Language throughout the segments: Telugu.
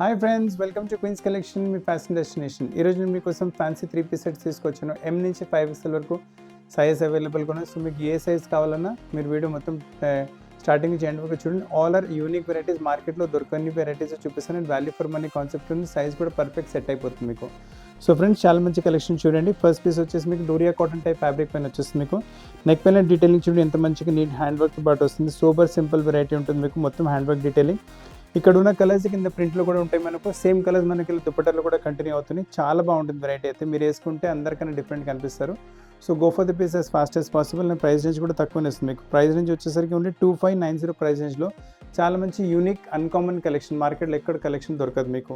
Hi friends, welcome to Queens collection, మీ ఫ్యాషన్ డెస్టినేషన్. ఈరోజు నేను మీకోసం ఫ్యాన్సీ 3-piece సెట్స్ తీసుకొచ్చాను. M నుంచి 5XL వరకు సైజ్ అవైలబుల్గా ఉన్నాయి. సో మీకు ఏ సైజ్ కావాలన్నా మీరు వీడియో మొత్తం స్టార్టింగ్ నుంచి ఎండ్ వరకు చూడండి. ఆల్ ఆర్ యూనిక్ వెరైటీస్, మార్కెట్లో దొరకని వెరైటీస్ చూపిస్తాను. And value for money concept ఉంది. సైజ్ కూడా పర్ఫెక్ట్ సెట్ అయిపోతుంది మీకు. సో ఫ్రెండ్స్, చాలా మంచి కలెక్షన్ చూడండి. ఫస్ట్ పీస్ వచ్చేసి మీకు డోరియా కాటన్ టైప్ ఫ్యాబ్రిక్ పైన వచ్చేసి మీకు నెక్ పైన డీటెయిలింగ్ చూడండి ఎంత మంచిగా నీట్ హ్యాండ్ వర్క్ పాటు వస్తుంది. సూపర్ సింపుల్ వెరైటీ ఉంటుంది మీకు, మొత్తం హ్యాండ్ వర్క్ డీటెయిలింగ్. ఇక్కడ ఉన్న కలర్స్ కింద ప్రింట్లో కూడా ఉంటాయి మనకు. సేమ్ కలర్స్ మనకి దుపట్టాలు కూడా కంటిన్యూ అవుతున్నాయి. చాలా బాగుంటుంది వెరైటీ అయితే. మీరు వేసుకుంటే అందరికన్నా డిఫరెంట్ కనిపిస్తారు. So go for the piece as fast as possible. నేను ప్రైస్ రేంజ్ కూడా తక్కువనే వస్తుంది మీకు. ప్రైస్ రేంజ్ వచ్చేసరికి ఓన్లీ 2590 ప్రైస్ రేంజ్లో చాలా మంచి యూనిక్ అన్కామన్ కలెక్షన్. మార్కెట్లో ఎక్కడ కలెక్షన్ దొరకదు మీకు.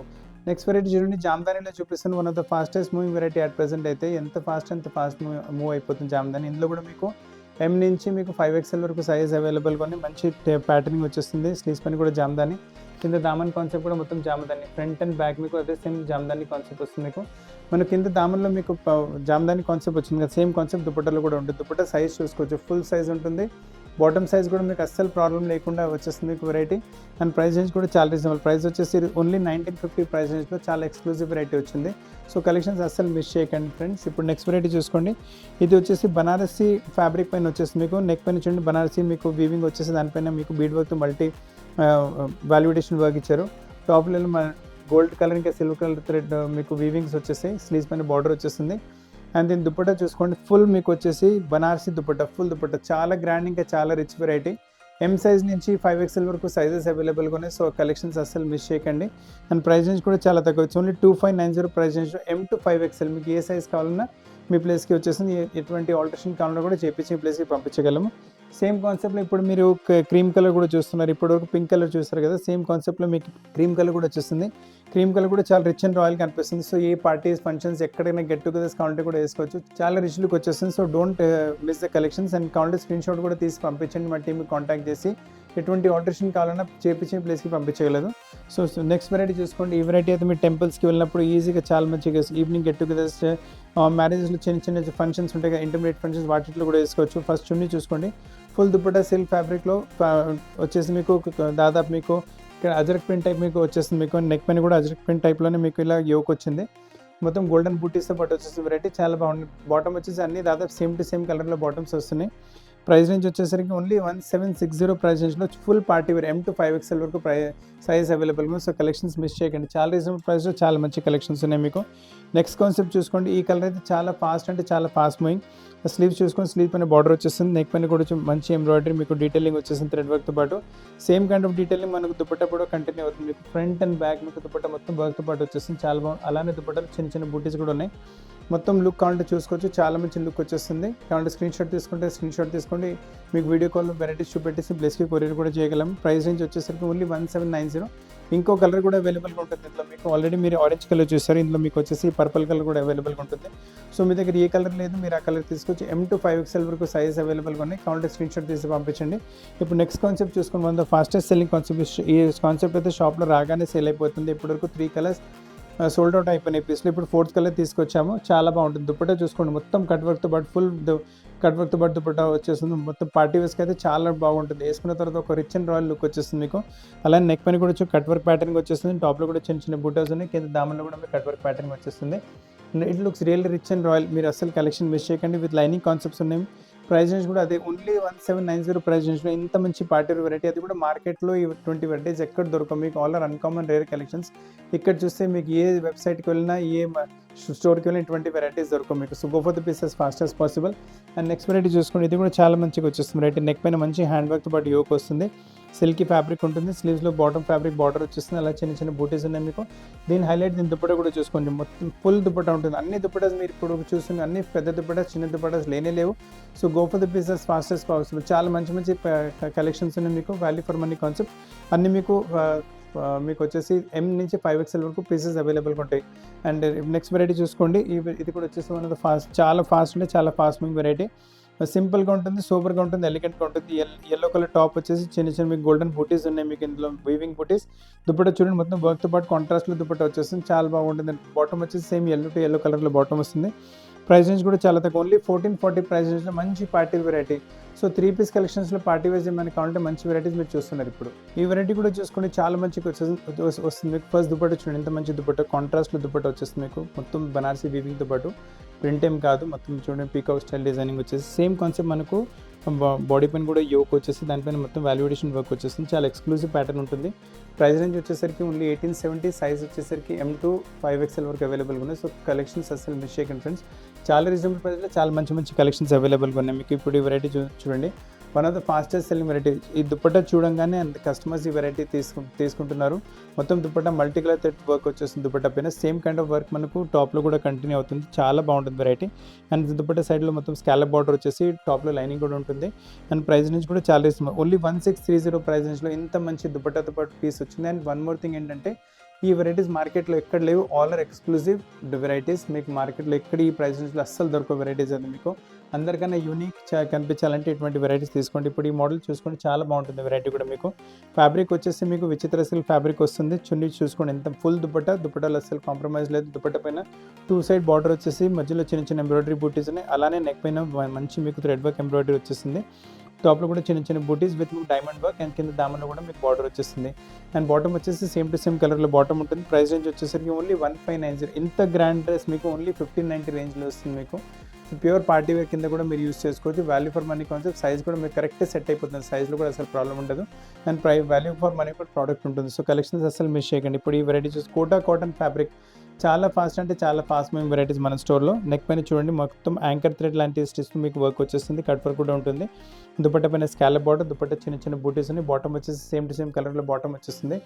నెక్స్ట్ వెరైటీ చూడండి, జామ్దానీలో చూపిస్తాను. One of the fastest moving variety at present అయితే. ఎంత ఫాస్ట్ మూవ్ అయిపోతుంది జామ్దాని. ఇందులో కూడా మీకు M నుంచి మీకు 5XL వరకు సైజ్ అవైలబుల్గా ఉంది. మంచి ప్యాటర్నింగ్ వచ్చేస్తుంది. స్లీవ్స్ పని కూడా జామ్దాని, కింద దామన్ కాన్సెప్ట్ కూడా మొత్తం జామదాని. ఫ్రంట్ అండ్ బ్యాక్ మీకు అదే సేమ్ జామదాని కాన్సెప్ట్ వస్తుంది మీకు. మన కింద దామన్లో మీకు జామదాని కాన్సెప్ట్ వచ్చింది కదా, సేమ్ కాన్సెప్ట్ దుపట్టాలో కూడా ఉంటుంది. దుపట్టా సైజ్ చూసుకోవచ్చు, ఫుల్ సైజ్ ఉంటుంది. బాటమ్ సైజ్ కూడా మీకు అస్సలు ప్రాబ్లం లేకుండా వచ్చేస్తుంది మీకు వెరైటీ. అండ్ ప్రైస్ రేంజ్ కూడా చాలా రీజనబుల్. ప్రైస్ వచ్చేసి ఓన్లీ 1950 ప్రైస్ రేంజ్లో చాలా ఎక్స్క్లూజివ్ వెరైటీ వచ్చింది. సో కలెక్షన్స్ అస్సలు మిస్ చేయకండి ఫ్రెండ్స్. ఇప్పుడు నెక్స్ట్ వెరైటీ చూసుకోండి. ఇది వచ్చేసి బనారసీ ఫ్యాబ్రిక్ పైన వచ్చేసి మీకు నెక్ పైన చూడండి, బనారసీ మీకు వీవింగ్ వచ్చేసి దానిపైన మీకు బీడ్ వర్క్ మల్టీ వాల్యుడేషన్ వర్క్ ఇచ్చారు. టాప్లో గోల్డ్ కలర్ ఇంకా సిల్వర్ కలర్ థ్రెడ్ మీకు వీవింగ్స్ వచ్చేసాయి. స్లీవ్స్ పైన బార్డర్ వచ్చేస్తుంది. అండ్ దీని దుపట్టా చూసుకోండి, ఫుల్ మీకు వచ్చేసి బనారసీ దుపట్టా, ఫుల్ దుపట్టా చాలా గ్రాండ్ ఇంకా చాలా రిచ్ వెరైటీ. M సైజ్ నుంచి 5XL వరకు సైజెస్ అవైలబుల్గా ఉన్నాయి. సో కలెక్షన్స్ అస్సలు మిస్ చేయకండి. అండ్ ప్రైస్ రేంజ్ కూడా చాలా తక్కువ, ఓన్లీ 2590 ప్రైస్ రేంజ్లో M to 5XL. మీకు ఏ సైజ్ కావాలన్నా మీ ప్లేస్కి వచ్చేసింది. ఎటువంటి ఆల్టరేషన్ కావాలన్నా కూడా చేపించి మీ ప్లేస్కి పంపించగలము. సేమ్ కాన్సెప్ట్లో ఇప్పుడు మీరు క్రీమ్ కలర్ కూడా చూస్తున్నారు. ఇప్పుడు పింక్ కలర్ చూస్తారు కదా, సేమ్ కాన్సెప్ట్లో మీకు క్రీమ్ కలర్ కూడా వచ్చేస్తుంది. క్రీమ్ కలర్ కూడా చాలా రిచ్ అండ్ రాయల్ కనిపిస్తుంది. సో ఏ పార్టీస్, ఫంక్షన్స్, ఎక్కడైనా గెట్ టుగెదర్స్ కావాలంటే కూడా వేసుకోవచ్చు. చాలా రిచ్ లుక్ వచ్చేస్తుంది. So don't miss the collections. And కావాలంటే స్క్రీన్ షాట్ కూడా తీసి పంపించండి. మా టీమ్కి కాంటాక్ట్ చేసి ఎటువంటి ఆల్టరేషన్ కావాలన్నా చేపించి ప్లేస్కి పంపించగలదు. సో నెక్స్ట్ వెరైటీ చూసుకోండి. ఈ వెరైటీ అయితే మీరు టెంపుల్స్కి వెళ్ళినప్పుడు ఈజీగా చాలా మంచిగా ఈవినింగ్ గెట్ టుగెదర్స్, మ్యారేజెస్లో చిన్న ఫంక్షన్స్ ఉంటాయి కదా, ఇంటర్మీడియట్ ఫంక్షన్స్, వాటిలో కూడా వేసుకోవచ్చు. ఫస్ట్ చున్నీ చూసుకోండి, ఫుల్ దుపట్టా సిల్క్ ఫ్యాబ్రిక్లో వచ్చేసి మీకు దాదాపు మీకు ఇక్కడ అజరక్ ప్రింట్ టైప్ మీకు వచ్చేస్తుంది. మీకు నెక్ పైన కూడా అజరక్ ప్రింట్ టైప్లోనే మీకు ఇలా యోక్ వచ్చింది. మొత్తం గోల్డెన్ బూటీస్తో పాటు వచ్చేసి వెరైటీ చాలా బాగుంది. బాటమ్ వచ్చేసి అన్ని దాదాపు సేమ్ టు సేమ్ కలర్లో బాటమ్స్ వస్తున్నాయి. ప్రైస్ రేంజ్ వచ్చేసరికి ఓన్లీ 1760 ప్రైస్ రేంజ్లో full party wear M to 5XL వరకు సైజ్ అవైలబుల్గా. సో కలెక్షన్స్ మిస్ చేయకండి. చాలా రీజనబుల్ ప్రైస్లో చాలా మంచి కలెక్షన్స్ ఉన్నాయి మీకు. నెక్స్ట్ కాన్సెప్ట్ చూసుకోండి. ఈ కలర్ అయితే చాలా ఫాస్ట్ అంటే చాలా ఫాస్ట్ మూవింగ్. స్లీవ్స్ చూసుకొని స్లీవ్ పైన బార్డర్ వచ్చేస్తుంది. నెక్ పైన కూడా మంచి ఎంబ్రాయిడరీ మీకు డీటెయిలింగ్ వచ్చేసింది థ్రెడ్ వర్క్తో పాటు. సేమ్ కైండ్ ఆఫ్ డీటెయిలింగ్ మనకు దుపట్టా కూడా కంటిన్యూ అవుతుంది. మీకు ఫ్రంట్ అండ్ బ్యాక్ మీకు దుపట్టా మొత్తం వర్క్తో పాటు వచ్చేస్తుంది. చాలా బాగుంది. అలానే దుపట్టాలు చిన్న బూటీస్ కూడా ఉన్నాయి. మొత్తం లుక్ కావాలంటే చూసుకోవచ్చు, చాలా మంచి లుక్ వచ్చేస్తుంది. కావాలంటే స్క్రీన్ షాట్ తీసుకోండి. మీకు వీడియో కాల్ వెరైటీస్ చూపెట్టేసి ప్లేస్కి కొరియర్ కూడా చేయగలం. ప్రైస్ రేంజ్ వచ్చేసరికి ఓన్లీ 1790. ఇంకో కలర్ కూడా అవైలబుల్గా ఉంటుంది ఇందులో మీకు. ఆల్రెడీ మీరు ఆరెంజ్ కలర్ చూస్తారు, ఇందులో మీకు వచ్చేసి పర్పుల్ కలర్ కూడా అవైలబుల్గా ఉంటుంది. సో మీ దగ్గర ఏ కలర్ లేదు, మీరు ఆ కలర్ తీసుకొచ్చి M to 5XL వరకు సైజ్ అవైలబుల్గా ఉన్నాయి. కావాలంటే స్క్రీన్ షాట్ తీసి పంపించండి. ఇప్పుడు నెక్స్ట్ కాన్సెప్ట్ చూసుకుని one the fastest selling concept. ఈ కాన్సెప్ట్ అయితే షాప్లో రాగానే సేల్ అయిపోతుంది. ఇప్పటివరకు 3 కలర్స్ సోల్డ్ అవుట్ అయిపోయినాయి పీస్లో. ఇప్పుడు 4th కలర్ తీసుకొచ్చాము. చాలా బాగుంటుంది. దుపట్టా చూసుకోండి, మొత్తం కట్ వర్క్తో పాటు ఫుల్ కట్ వర్క్తో పాటు దుపట్టా వచ్చేస్తుంది. మొత్తం పార్టీ వేస్కి అయితే చాలా బాగుంటుంది. వేసుకున్న తర్వాత ఒక రిచ్ అండ్ రాయల్ లుక్ వచ్చేస్తుంది మీకు. అలానే నెక్ పైన కూడా కట్ వర్క్ ప్యాటర్న్ వచ్చేస్తుంది. టాప్లో కూడా చిన్న బూటాస్ ఉన్నాయి. కింద దామన్లో కూడా మీకు కట్ వర్క్ ప్యాటర్న్ వచ్చేస్తుంది. It looks really rich and royal. మీరు అసలు కలెక్షన్ మిస్ చేయకండి. విత్ లైనింగ్ కాన్సెప్ట్స్ ఉన్నాయి. ప్రైస్ రేంజ్ కూడా అదే ఓన్లీ 1790 ప్రైస్ రేంజ్లో ఇంత మంచి పార్టీ వెరైటీ. అది కూడా మార్కెట్లో ఇటువంటి వెరైటీస్ ఎక్కడ దొరకవు మీకు. All are uncommon rare collections. ఇక్కడ చూస్తే మీకు ఏ వెబ్సైట్కి వెళ్ళినా, ఏ స్టోర్కి వెళ్ళినా ఇటువంటి వెరైటీస్ దొరకవు మీకు. So go for the pieces fast as possible. And next variety చూసుకోండి. ఇది కూడా చాలా మంచిగా వచ్చేస్తుంది వెరైటీ. నెక్ పైన మంచి హ్యాండ్ వర్క్తో పాటు యోక్ వస్తుంది. సిల్కీ ఫ్యాబ్రిక్ ఉంటుంది. స్లీవ్స్లో బాటమ్ ఫ్యాబ్రిక్ బార్డర్ వచ్చేస్తుంది. అలా చిన్న బూటీస్ ఉన్నాయి మీకు. దీని హైలైట్ దీని దుపట్టా కూడా చూసుకోండి, మొత్తం ఫుల్ దుపట్టా ఉంటుంది. అన్ని దుపట్టాస్ మీరు ఇప్పుడు చూస్తుంది అన్ని పెద్ద దుపట్టాస్, చిన్న దుపట్టాస్ లేనే లేవు. So go for the pieces fast as possible. చాలా మంచి కలెక్షన్స్ ఉన్నాయి మీకు. వాల్యూ ఫర్ మనీ కాన్సెప్ట్ అన్ని మీకు వచ్చేసి M నుంచి 5XL వరకు పీసెస్ అవైలబుల్గా ఉంటాయి. అండ్ నెక్స్ట్ వెరైటీ చూసుకోండి. ఇది కూడా వచ్చేసి వన్ ఆఫ్ ద చాలా ఫాస్ట్ మూవింగ్ వెరైటీ. సింపుల్గా ఉంటుంది, సూపర్గా ఉంటుంది, ఎలిగెంట్గా ఉంటుంది. ఎల్లో కలర్ టాప్ వచ్చేసి చిన్న మీకు గోల్డెన్ బూటీస్ ఉన్నాయి మీకు. ఇందులో వీవింగ్ బూటీస్. దుపట్టా చూడండి, మొత్తం వర్క్తో పాటు కాంట్రాస్ట్లో దుపట్టా వచ్చేస్తుంది. చాలా బాగుంటుంది. బాటమ్ వచ్చేసి సేమ్ ఎల్లో కలర్లో బాటమ్ వస్తుంది. ప్రైస్ రేంజ్ కూడా చాలా తక్కువ, ఓన్లీ 1440 ప్రైస్ రేంజ్లో మంచి పార్టీ వెరైటీ. సో 3 పీస్ కలెక్షన్స్లో పార్టీ వేస్ ఏమైనా కావాలంటే మంచి వెరైటీస్ మీరు చూస్తున్నారు ఇప్పుడు. ఈ వెరైటీ కూడా చూసుకుంటే చాలా మంచిగా వస్తుంది మీకు. ఫస్ట్ దుపట్టా చూడండి, ఎంత మంచి దుపట్టా, కాంట్రాస్ట్లో దుపట్టా వచ్చేస్తుంది మీకు. మొత్తం బనారసీ వీవింగ్తో పాటు ప్రింట్ ఏం కాదు, మొత్తం చూడండి పీకాక్ స్టైల్ డిజైనింగ్ వచ్చేసి. సేమ్ కాన్సెప్ట్ మనకు బాడీ పైన కూడా యోక్ వచ్చేసి దానిపైన మొత్తం వాల్యుయేషన్ వర్క్ వచ్చేస్తుంది. చాలా ఎక్స్క్లూజివ్ ప్యాటర్న్ ఉంటుంది. ప్రైస్ రేంజ్ వచ్చేసరికి ఓన్లీ 1870, సైజ్ వచ్చేసరికి M to 5XL వరకు అవైలబుల్గా ఉన్నాయి. సో కలెక్షన్స్ అసలు మిస్ చేయకండి ఫ్రెండ్స్. చాలా రీజనబుల్ ప్రైస్లో చాలా మంచి కలెక్షన్స్ అవైలబుల్గా ఉన్నాయి మీకు. ఇప్పుడు ఈ వెరైటీ చూడండి, one of the fastest selling variety. ఈ దుపట్టా చూడంగానే కస్టమర్స్ ఈ వెరైటీ తీసుకుంటున్నారు. మొత్తం dupatta multi colour thread work వచ్చేస్తుంది. దుపట్టా పైన సేమ్ కైండ్ ఆఫ్ వర్క్ మనకు టాప్లో కూడా కంటిన్యూ అవుతుంది. చాలా బాగుంటుంది వెరైటీ. అండ్ దుపట్టా సైడ్లో మొత్తం స్కాలప్ బార్డర్ వచ్చేసి టాప్లో లైనింగ్ కూడా ఉంటుంది. అండ్ ప్రైస్ నుంచి కూడా చాలా రీజనబుల్, ఓన్లీ 1630 ప్రైస్ రేంజ్లో ఇంత మంచి దుపట్టాతో పాటు పీస్ వచ్చింది. అండ్ వన్ మోర్ థింగ్ ఏంటంటే, ఈ వెరైటీస్ మార్కెట్లో ఎక్కడ లేవు, ఆల్ ఆర్ ఎక్స్క్లూజివ్ వెరైటీస్. మీకు మార్కెట్లో ఎక్కడ ఈ ప్రైస్ రేంజ్లో అస్సలు దొరకవు వెరైటీస్ అది మీకు. అందరికన్నా యూనిక్ కనిపించాలంటే ఇటువంటి వెరైటీస్ తీసుకోండి. ఇప్పుడు ఈ మోడల్ చూసుకోండి, చాలా బాగుంటుంది వెరైటీ కూడా మీకు. ఫ్యాబ్రిక్ వచ్చేసి మీకు విచిత్ర సిల్క్ ఫ్యాబ్రిక్ వస్తుంది. చున్నీ చూసుకోండి, ఎంత ఫుల్ దుపట్టాలో అస్సలు కాంప్రమైజ్ లేదు. దుపట్టా పైన 2 సైడ్ బార్డర్ వచ్చేసి మధ్యలో చిన్న ఎంబ్రాయిడరీ బూటీస్ ఉన్నాయి. అలానే నెక్ పైన మంచి మీకు థ్రెడ్ వర్క్ ఎంబ్రాయిడరీ వచ్చేసింది. టాప్లో కూడా చిన్న బూటీస్ విత్ డైమండ్ వర్క్. అండ్ కింద దామన్లో కూడా మీకు బార్డర్ వచ్చేస్తుంది. అండ్ బాటమ్ వచ్చేసి సేమ్ టు సేమ్ కలర్లో బాటమ్ ఉంటుంది. ప్రైస్ రేంజ్ వచ్చేసరికి ఓన్లీ 1590. ఇంత గ్రాండ్ డ్రెస్ మీకు ఓన్లీ 1590 రేంజ్లో వస్తుంది మీకు. ప్యూర్ పార్టీ వేర్ కింద కూడా మీరు యూస్ చేసుకోవచ్చు. Value for money concept, size కూడా మీకు కరెక్ట్ సెట్ అయిపోతుంది. సైజ్లో కూడా అసలు ప్రాబ్లం ఉండదు. అండ్ వాల్యూ ఫర్ మనీ కూడా ప్రోడక్ట్ ఉంటుంది. సో కలెక్షన్స్ అసలు మిస్ చేయకండి. ఇప్పుడు ఈ వెరైటీ చూసి కోటా కాటన్ ఫ్యాబ్రిక్, చాలా ఫాస్ట్ అంటే చాలా ఫాస్ట్ మూవింగ్ వెరైటీస్ మన స్టోర్లో. నెక్ పైన చూడండి, మొత్తం యాంకర్ థ్రెడ్ లాంటి స్టిచ్ మీకు వర్క్ వచ్చేస్తుంది. కట్ వర్క్ కూడా ఉంటుంది. దుపట్టా పైన స్కాలప్ బార్డర్, దుపట్టా చిన్న బూటీస్ ఉన్నాయి. బాటమ్ వచ్చేసి సేమ్ టు సేమ్ కలర్లో బాటమ్ వచ్చేస్తుంది.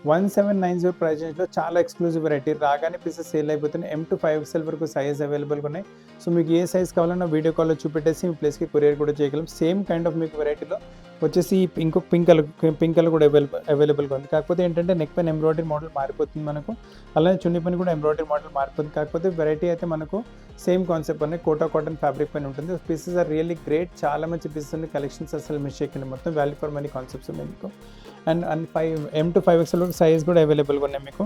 1790 ప్రైస్ రేంజ్లో చాలా ఎక్స్క్లూజివ్ వెరైటీ. రాగానే పీసెస్ సేల్ అయిపోతున్నాయి. M to 5XL వరకు సైజ్ అవైలబుల్గా ఉన్నాయి. సో మీకు ఏ సైజ్ కావాలన్నా వీడియో కాల్లో చూపెట్టేసి మీ ప్లేస్కి కొరియర్ కూడా చేయగలం. సేమ్ కైండ్ ఆఫ్ మీకు వెరైటీలో వచ్చేసి ఇంకొక పింక్ కలర్ కూడా అవైలబుల్గా ఉంది. కాకపోతే ఏంటంటే నెక్ పైన ఎంబ్రాయిడరీ మోడల్ మారిపోతుంది మనకు. అలానే చున్నీ పైన కూడా ఎంబ్రాయిడరీ మోడల్ మారిపోతుంది. కాకపోతే వెరైటీ అయితే మనకు సేమ్ కాన్సెప్ట్ అనేది కోటా కాటన్ ఫ్యాబ్రిక్ పైన ఉంటుంది. పీసెస్ ఆర్ రియల్లీ గ్రేట్, చాలా మంచి పీసెస్ ఉన్నాయి. కలెక్షన్స్ అసలు మిస్ చేయకండి. మొత్తం వాల్యూ ఫర్ మనీ కాన్సెప్ట్స్ ఉన్నాయి మీకు. And M to 5XL size కూడా అవైలబుల్గా ఉన్నాయి మీకు.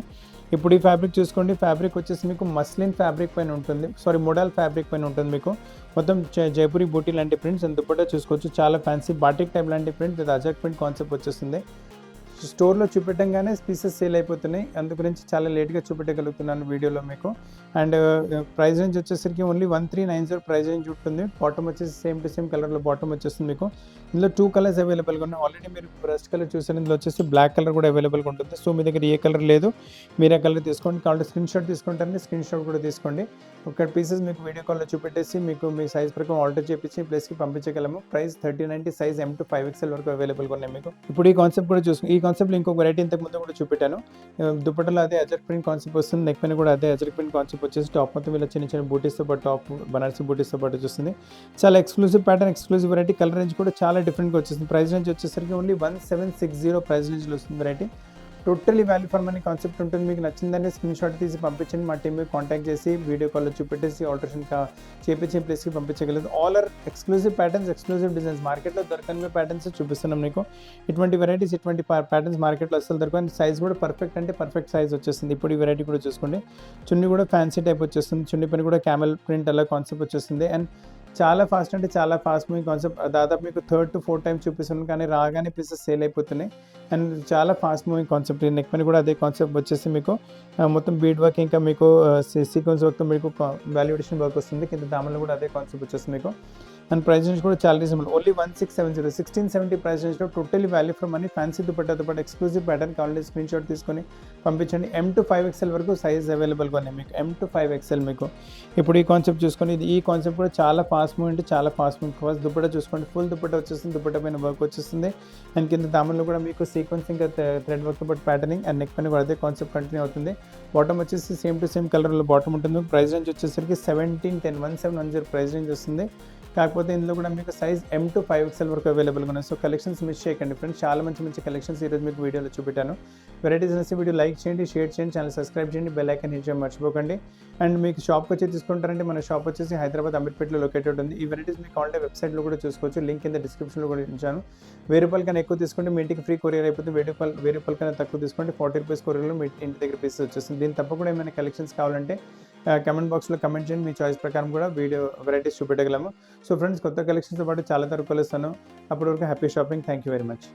ఇప్పుడు ఈ ఫ్యాబ్రిక్ చూసుకోండి, ఫ్యాబ్రిక్ వచ్చేసి మీకు మస్లిన్ ఫ్యాబ్రిక్ పైన ఉంటుంది, మోడల్ ఫ్యాబ్రిక్ పైన ఉంటుంది మీకు. మొత్తం జైపూరి బూటీ లాంటి ప్రింట్స్ అండ్ దుపట్టా చూసుకోవచ్చు. చాలా ఫ్యాన్సీ బాటిక్ టైప్ లాంటి ప్రింట్ విత్ అజాక్ ప్రింట్ కాన్సెప్ట్ వచ్చేస్తుంది. స్టోర్లో చూపెట్టంగానే పీసెస్ సేల్ అయిపోతున్నాయి. అందు గురించి చాలా లేట్గా చూపెట్టగలుగుతున్నాను వీడియోలో మీకు. అండ్ ప్రైస్ రేంజ్ వచ్చేసరికి ఓన్లీ 1390 ప్రైస్ రేంజ్ ఉంటుంది. బాటమ్ వచ్చేసి సేమ్ టు సేమ్ కలర్లో బాటమ్ వచ్చేస్తుంది మీకు. ఇందులో 2 కలర్స్ అవైలబుల్గా ఉన్నాయి. ఆల్రెడీ మీరు బ్రష్ కలర్ చూసారు, ఇందులో వచ్చేసి బ్లాక్ కలర్ కూడా అవైలబుల్గా ఉంటుంది. సో మీ దగ్గర ఏ కలర్ లేదు, మీరు ఆ కలర్ తీసుకోండి. కాబట్టి స్క్రీన్ షాట్ తీసుకుంటారని స్క్రీన్ షాట్ కూడా తీసుకోండి. ఒక పీసెస్ మీకు వీడియో కాల్లో చూపెట్టేసి మీకు మీ సైజ్ ప్రకారం ఆర్డర్ చేపించి ప్లేస్కి పంపించగలము. Price 1390, size M to 5XL వరకు అవైలబుల్గా ఉన్నాయి మీకు. ఇప్పుడు ఈ కాన్సెప్ట్ కూడా ఈ కాన్సెప్ట్లో ఇంకొక వెరైటీ ఇంతకు ముందు కూడా చూపెట్టాను. దుపట్టలో అదే అజరక్ ప్రింట్ కాన్సెప్ట్ వస్తుంది. నెక్ పైన కూడా అదే అజరక్ ప్రింట్ కాన్సెప్ట్ వచ్చేసి టాప్ మొత్తం ఇలా చిన్న బూటీస్తో పాటు టాప్ బనారసీ బూటీస్తో పాటు వచ్చేస్తుంది. చాలా exclusive pattern, exclusive variety. Colour range కూడా చాలా డిఫరెంట్గా వచ్చేస్తుంది. ప్రైస్ రేంజ్ వచ్చేసరికి ఓన్లీ 1760 ప్రైస్ రేంజ్లో వస్తుంది variety. Totally value for money concept ఉంటుంది. మీకు నచ్చిందని స్క్రీన్ షాట్ తీసి పంపించండి. మా టీమ్ కాంటాక్ట్ చేసి వీడియో కాల్లో చూపెట్టేసి ఆల్టరేషన్ చేపించే ప్లేస్కి పంపించగలదు. All are exclusive patterns, exclusive designs. మార్కెట్లో దొరకని ప్యాటర్న్స్ చూపిస్తున్నాం మీకు. ఇటువంటి వెరైటీస్, ఇటువంటి ప్యాటర్న్స్ మార్కెట్లో అసలు దొరకని. సైజ్ కూడా పర్ఫెక్ట్ అంటే పర్ఫెక్ట్ సైజ్ వచ్చేస్తుంది. ఇప్పుడు ఈ వెరైటీ కూడా చూసుకోండి, చున్నీ కూడా ఫ్యాన్సీ టైప్ వచ్చేస్తుంది. చున్నీ పైన కూడా క్యామెల్ ప్రింట్ అలా కాన్సెప్ట్ వచ్చేస్తుంది. అండ్ చాలా ఫాస్ట్ అంటే చాలా ఫాస్ట్ మూవింగ్ కాన్సెప్ట్. దాదాపు మీకు 3rd to 4th టైం చూపిస్తున్నాను, కానీ రాగానే పీసెస్ సేల్ అయిపోతున్నాయి. అండ్ చాలా ఫాస్ట్ మూవింగ్ కాన్సెప్ట్. నెక్ పైన కూడా అదే కాన్సెప్ట్ వచ్చేసి మీకు మొత్తం బీడ్ వర్క్, ఇంకా మీకు సీక్వెన్స్ వర్క్తో మీకు వాల్యుయేషన్ వర్క్ వస్తుంది. కింద దామన్లో కూడా అదే కాన్సెప్ట్ వచ్చేస్తుంది మీకు. అండ్ ప్రైస్ రేంజ్ కూడా చాలా రీజనబుల్, ఓన్లీ 1670 ప్రైస్ రేంజ్లో totally value for money. Fancy దుపట్టాతో పాటు ఎక్స్క్లూజివ్ ప్యాటర్న్ కావాలంటే స్క్రీన్ షాట్ తీసుకొని పంపించండి. M to 5XL వరకు సైజ్ అవైలబుల్గా ఉన్నాయి మీకు. M to 5XL మీకు. ఇప్పుడు ఈ కాన్సెప్ట్ చూసుకొని, ఈ కాన్సెప్ట్ కూడా చాలా ఫాస్ట్ మూవ్ అంటే చాలా ఫాస్ట్ మూవ్. ఫస్ట్ దుపట్టా చూసుకోండి, ఫుల్ దుపట్టా వచ్చేస్తుంది. దుపట్టా పైన వర్క్ వచ్చేస్తుంది. అండ్ కింద దామన్లో కూడా మీకు సీక్వెన్స్ ఇంకా థ్రెడ్ వర్క్తో పాటు ప్యాటర్నింగ్. అండ్ నెక్ పైన కూడా అదే కాన్సెప్ట్ కంటిన్యూ అవుతుంది. బాటమ్ వచ్చేసి సేమ్ టు సేమ్ కలర్లో బాటమ్ ఉంటుంది. ప్రైస్ రేంజ్ వచ్చేసరికి 1710 ప్రైస్ రేంజ్ వస్తుంది. కాకపోతే ఇందులో కూడా మీకు సైజ్ M to 5XL వరకు అవైలబుల్గా ఉన్నాయి. సో కలెక్షన్స్ మిస్ చేయకండి ఫ్రెండ్స్. చాలా మంచి కలెక్షన్స్ ఈరోజు మీకు వీడియోలో చూపెట్టాను. వెరైటీస్ అనేసి వీడియో లైక్ చేయండి, షేర్ చేయండి, ఛానల్ సబ్స్క్రైబ్ చేయండి, బెల్ ఐకాన్ హిట్ చేయడం మర్చిపోకండి. అండ్ మీకు షాప్కి వచ్చి తీసుకుంటారంటే మన షాప్ వచ్చేసి హైదరాబాద్ అమీర్పేటలో లొకేటెడ్ ఉంది. ఈ వెరైటీస్ మీకు కావాలంటే వెబ్సైట్లో కూడా చూసుకోవచ్చు. లింక్ కింద డిస్క్రిప్షన్లో కూడా ఇచ్చాను. 1000 రూపాయల కన్నా ఎక్కువ తీసుకుంటే మీ ఇంటికి ఫ్రీ కొరియర్ అయిపోతుంది. 1000 రూపాయల కన్నా తక్కువ తీసుకుంటే 40 రూపీస్ కొరియర్లో మీ ఇంటి దగ్గర పీసెస్ వచ్చేస్తుంది. దీని తప్ప కూడా ఏమైనా కలెక్షన్స్ కావాలంటే కమెంట్ బాక్స్లో కమెంట్ చేయండి. మీ చాయిస్ ప్రకారం కూడా వీడియో వెరైటీస్ చూపెట్టగలము. సో ఫ్రెండ్స్, కొత్త కలెక్షన్స్తో పాటు చాలా తరకు కలుస్తాను. అప్పటి వరకు happy shopping. Thank you very much.